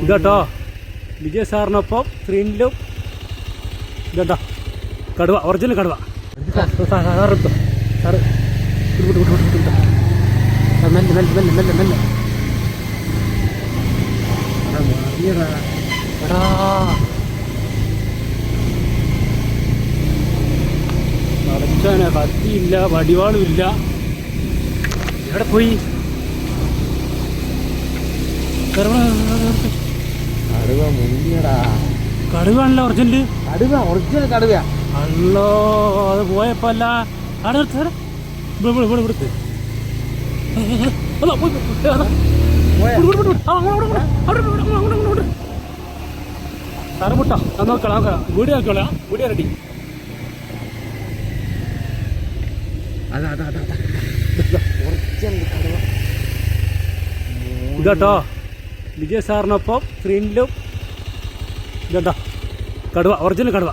ഇതാട്ടോ വിജയ് സാറിനൊപ്പം സ്ക്രീനിലും ഇതാട്ടോ കടുവ, ഒറിജിനൽ കടുവ. സാറെടുത്തോ സാറ്, മെല്ലെ മെല്ലെ മെല്ലെ മെല്ലെ മെല്ലെ എടാ നടക്കാന് കത്തിയില്ല, വടിവാളും ഇല്ല. എവിടെ പോയി? കടുവാണല്ലോ ഒറിജിനല്. ഒറിജിനൽ കടുവ. അല്ലോ അത് പോയപ്പല്ല അടുത്ത് സാറ് മുട്ട നോക്കാം, വീഡിയോ നോക്കാം, വീഡിയോ റെഡി. ഇതാട്ടോ വിജയ് സാറിനൊപ്പം സ്ക്രീനിലും ഇതാട്ടോ കടുവ, ഒറിജിനൽ കടുവ.